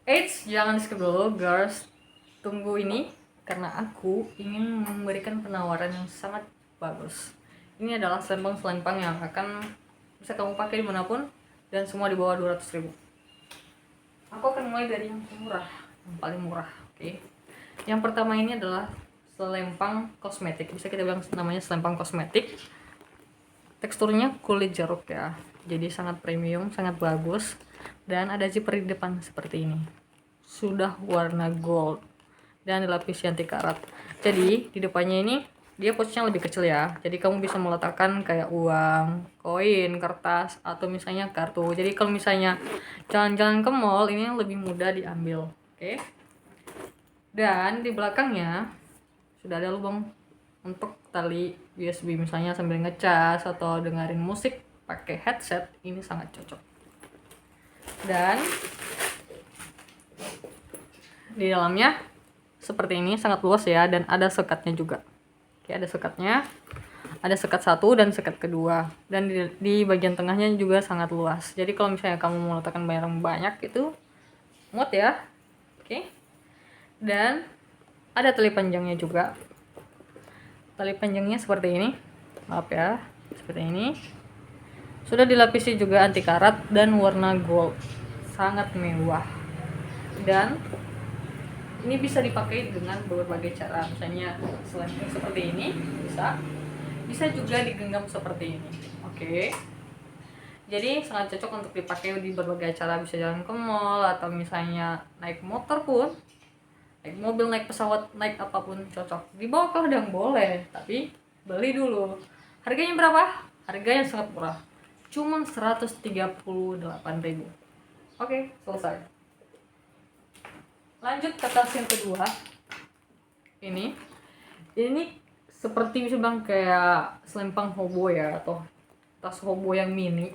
Eits, jangan skip dulu girls, tunggu ini karena aku ingin memberikan penawaran yang sangat bagus. Ini adalah selempang-selempang yang akan bisa kamu pakai dimanapun dan semua di bawah 200.000. Aku akan mulai dari yang murah, yang paling murah. Oke. Yang pertama ini adalah selempang kosmetik, bisa kita bilang namanya selempang kosmetik. Teksturnya kulit jeruk ya, jadi sangat premium, sangat bagus, dan ada zipper di depan seperti ini. Sudah warna gold dan dilapisi anti karat. Jadi di depannya ini dia posisinya lebih kecil ya, jadi kamu bisa meletakkan kayak uang, koin, kertas, atau misalnya kartu. Jadi kalau misalnya jalan-jalan ke mall ini lebih mudah diambil. Oke. Dan di belakangnya sudah ada lubang untuk tali USB, misalnya sambil ngecas atau dengerin musik pakai headset, ini sangat cocok. Dan di dalamnya seperti ini, sangat luas ya, dan ada sekatnya juga. Oke, ada sekatnya, ada sekat satu dan sekat kedua, dan di bagian tengahnya juga sangat luas. Jadi kalau misalnya kamu mau letakkan barang banyak itu muat ya. Oke. Dan ada tali panjangnya juga. Tali panjangnya seperti ini, maaf ya, seperti ini. Sudah dilapisi juga anti karat dan warna gold, sangat mewah. Dan ini bisa dipakai dengan berbagai cara, misalnya selain seperti ini bisa juga digenggam seperti ini. Oke. Jadi sangat cocok untuk dipakai di berbagai acara, bisa jalan ke mall atau misalnya naik motor pun, naik mobil, naik pesawat, naik apapun cocok. Dibawa ke ladang boleh, tapi beli dulu. Harganya berapa? Harganya sangat murah, cuma 138.000. Oke, selesai. Lanjut ke tas yang kedua. Ini seperti bisa bilang kayak selempang hobo ya, atau tas hobo yang mini.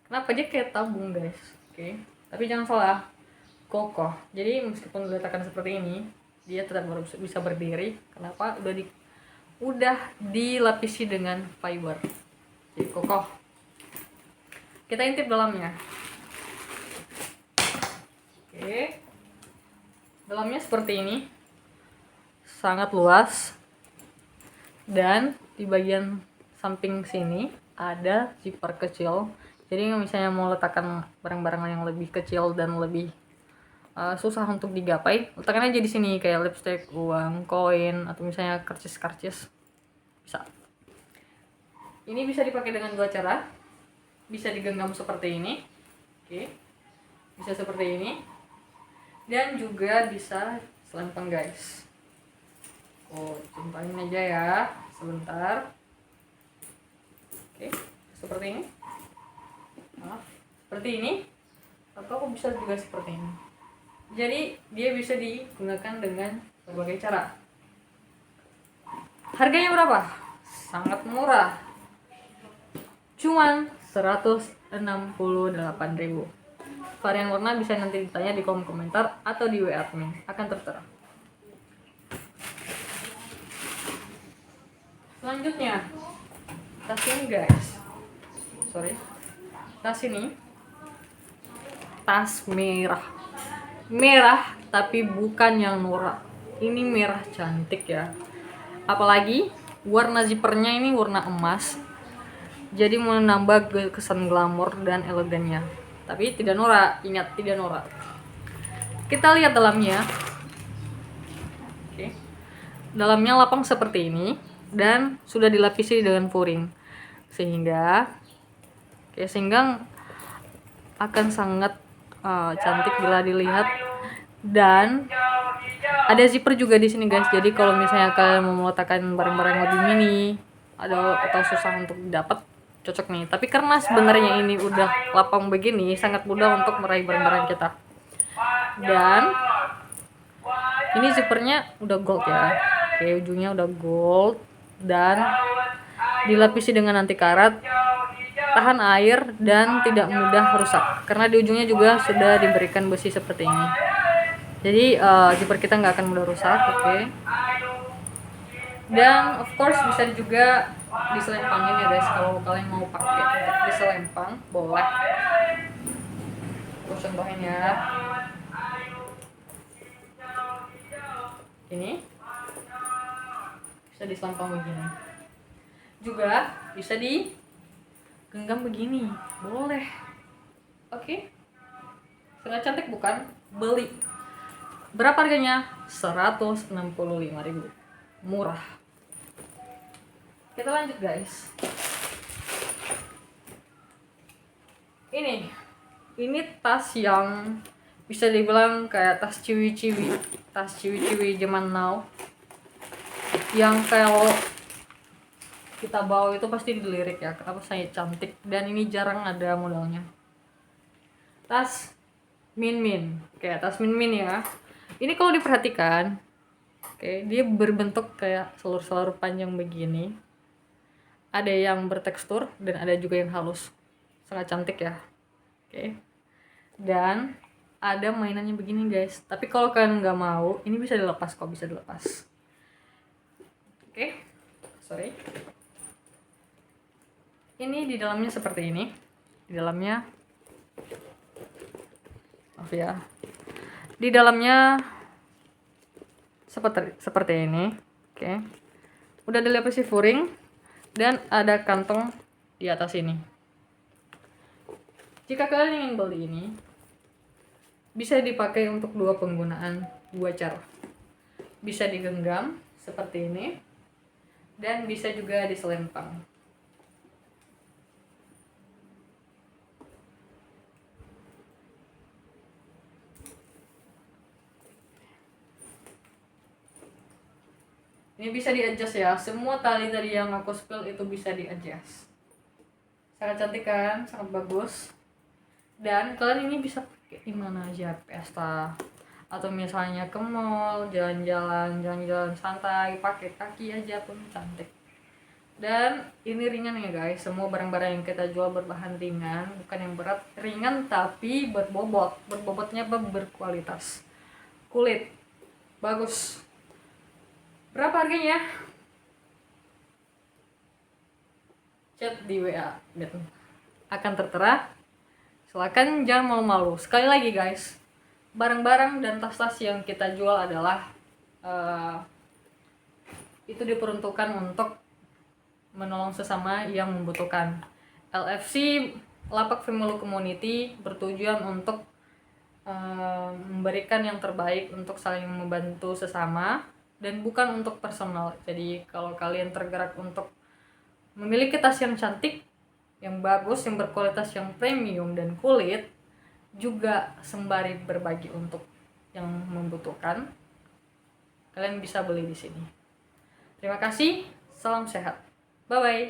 Kenapa aja kayak tabung guys? Oke. Tapi jangan salah, kokoh. Jadi meskipun diletakkan seperti ini, dia tetap bisa berdiri. Kenapa? Udah dilapisi dengan fiber, jadi kokoh. Kita intip dalamnya. Oke. Dalamnya seperti ini, sangat luas, dan di bagian samping sini ada zipper kecil. Jadi misalnya mau letakkan barang-barang yang lebih kecil dan lebih susah untuk digapai, letakkan aja di sini kayak lipstick, uang, koin, atau misalnya karcis-karcis, bisa. Ini bisa dipakai dengan dua cara, bisa digenggam seperti ini, oke, bisa seperti ini, dan juga bisa selempang guys. Cimpahin aja ya, sebentar. Oke, seperti ini. Seperti ini, atau bisa juga seperti ini. Jadi dia bisa digunakan dengan berbagai cara. Harganya berapa? Sangat murah, cuman 168.000. Varian warna bisa nanti ditanya di kolom komentar atau di WA admin, akan tertera. Selanjutnya, tas ini guys, tas ini tas merah tapi bukan yang norak, ini merah cantik ya, apalagi warna zippernya ini warna emas, jadi menambah kesan glamor dan elegannya, tapi tidak norak. Ingat, tidak norak. Kita lihat dalamnya. Oke. Dalamnya lapang seperti ini dan sudah dilapisi dengan furing, sehingga akan sangat cantik bila dilihat. Dan ada zipper juga di sini guys, jadi kalau misalnya kalian mau meletakkan barang-barang lebih mini atau susah untuk didapat, cocok nih. Tapi karena sebenarnya ini udah lapang begini, sangat mudah untuk meraih barang-barang kita. Dan ini zippernya udah gold ya, oke, ujungnya udah gold dan dilapisi dengan anti karat, tahan air dan tidak mudah rusak karena di ujungnya juga sudah diberikan besi seperti ini. Jadi zipper kita nggak akan mudah rusak. Oke. Dan of course bisa juga diselempangin ya guys, kalau kalian mau pakai diselempang boleh. Aku contohin ya. Ini bisa diselempang begini, juga bisa digenggam begini, boleh. Oke, sangat cantik bukan? Beli. Berapa harganya? 165.000, murah. Kita lanjut guys. Ini tas yang bisa dibilang kayak tas ciwi-ciwi zaman now, yang kalau kita bawa itu pasti dilirik ya, kenapa saya cantik, dan ini jarang ada modalnya. Tas Min, kayak tas Min ya. Ini kalau diperhatikan, oke, dia berbentuk kayak selur panjang begini, ada yang bertekstur dan ada juga yang halus, sangat cantik ya. Oke, dan ada mainannya begini guys, tapi kalau kalian nggak mau, ini bisa dilepas kok, bisa dilepas. Oke, sorry. Ini di dalamnya seperti ini, di dalamnya, maaf ya, di dalamnya seperti ini. Oke, udah dilapisi furing dan ada kantong di atas ini. Jika kalian ingin beli ini, bisa dipakai untuk dua penggunaan, dua cara. Bisa digenggam seperti ini dan bisa juga diselempang. Ini bisa di-adjust ya, semua tali tadi yang aku spill itu bisa di-adjust. Sangat cantik kan, sangat bagus. Dan kalian ini bisa pakai di mana aja, pesta atau misalnya ke mall, jalan-jalan santai, pakai kaki aja pun cantik. Dan ini ringan ya guys, semua barang-barang yang kita jual berbahan ringan, bukan yang berat, ringan tapi berbobot. Berbobotnya berkualitas. Kulit bagus. Berapa harganya? Chat di WA gitu. Akan tertera. Silakan, jangan malu-malu. Sekali lagi guys, barang-barang dan tas-tas yang kita jual adalah itu diperuntukkan untuk menolong sesama yang membutuhkan. LFC, Lapak Femulu Community, bertujuan untuk memberikan yang terbaik untuk saling membantu sesama dan bukan untuk personal. Jadi kalau kalian tergerak untuk memiliki tas yang cantik, yang bagus, yang berkualitas, yang premium dan kulit, juga sembari berbagi untuk yang membutuhkan, kalian bisa beli di sini. Terima kasih, salam sehat. Bye bye.